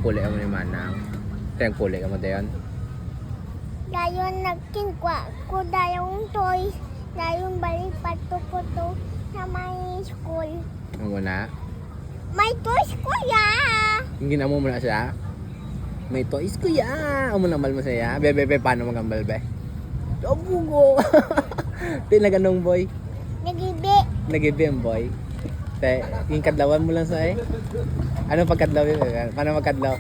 puli mo ni Manang. Tayang puli ka mo dayon. Dayon nagkingwa ko dayong toys. Dayon balik pato-puto sa may school. Ang na. May toys ko ya. Yung ginamo mo na siya. May toys ko ya. Amo namal mo siya. Bebe, paano magambal be? Abugo. Di na ganong boy. Nagibi. Nagibi ang boy. Te, yung kadlawan mo lang sa Ano pagkadlaw yun? Paano magkadlaw?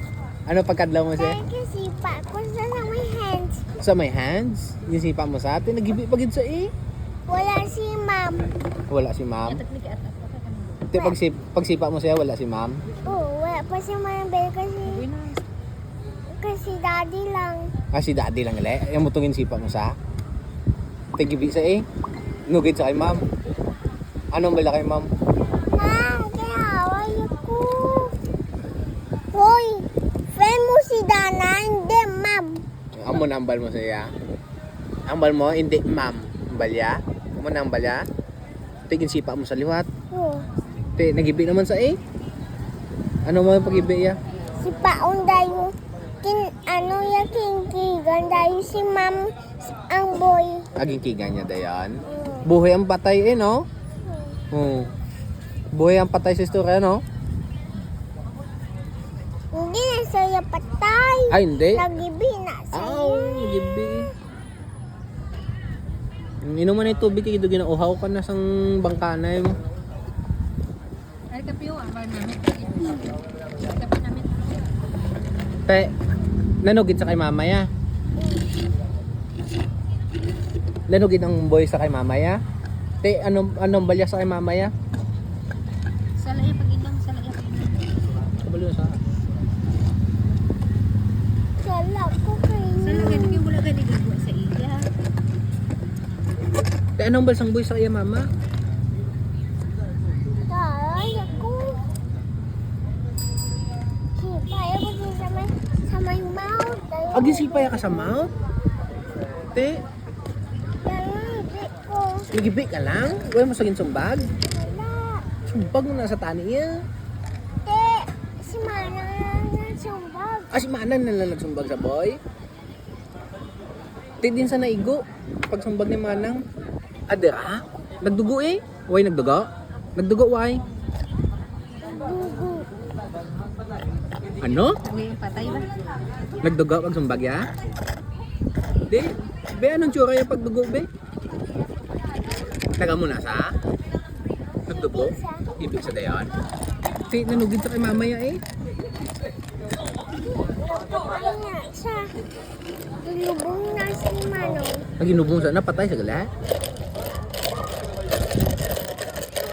Ano pagkadlaw mo siya? Dahil kasi pa ko sa may hands. Sa may hands? Yung sipa mo sa atin, nagibi pagid sa Wala si ma'am. Wala si ma'am. Te, pagsipa mo siya, wala si ma'am. Oo, wala pa si ma'am Bel kasi daddy lang. Ah, si daddy lang gali. Yung mutungin sipa mo sa. Te, gibi sa Nugid sa kay ma'am. Anong bala kay ma'am? Ma'am, kaya away ako. Hoy, friend mo si Dana, hindi ma'am. Amo na ambal mo siya. Ambal mo, hindi ma'am. Ambalya? Amo na ambalya? Tigin sipa mo sa liwat. Oo. Te, nagibi naman sa Ano mo yung pag-ibi ya? Si Paon dayo. Kinkigan dayo si ma'am ang boy. Aging kiga niya dayan. Buhay ang patay no? Buhay ang patay sa istorya, no? Hindi na saya patay. Ay, hindi. Nagibi na saya. Nagibi. Inuman ng tubig, ito ginauhaw ka na sang bangkanay mo. Ay, kapiyo, abang namin. Kapi namin. Pe, nanugid sa kay mamaya. Nanugid ang boy sa kay mamaya. Te, anong balya sa kay mamaya? Salaya pag-ilang, salaya pag-ilang. Kabalo sa. Sala ko kayo. Salaya, hindi mo lang ganigagawa sa iya. Te, anong balsang boy sa kay mama? Ay, ako. Sipay ako din sa may mouth. Agi sipaya ka sa mouth? Te, Nagibi ko. nagibi ka lang? Huwag mo saging sumbag? Wala. Sumbag mo na sa tani niya. Te, si Mana nagsumbag. Ah, si Manan na lang nagsumbag sa boy. Te, din sa naigo. Pag sumbag ni Manang. Adira? Nagdugo Way nagdugo? Nagdugo, way? Dugo. Ano? Uy, patay ba? Nagdugo pag sumbag ya? Di, be, anong tsura yung pagdugo, be? Taga mo na sa? Nagdugo? Ibig sa dayon? Si, nanugid sa kay mamaya Napatay nga siya. Ilubong na si Manong. Naginubong sa, napatay sa gala?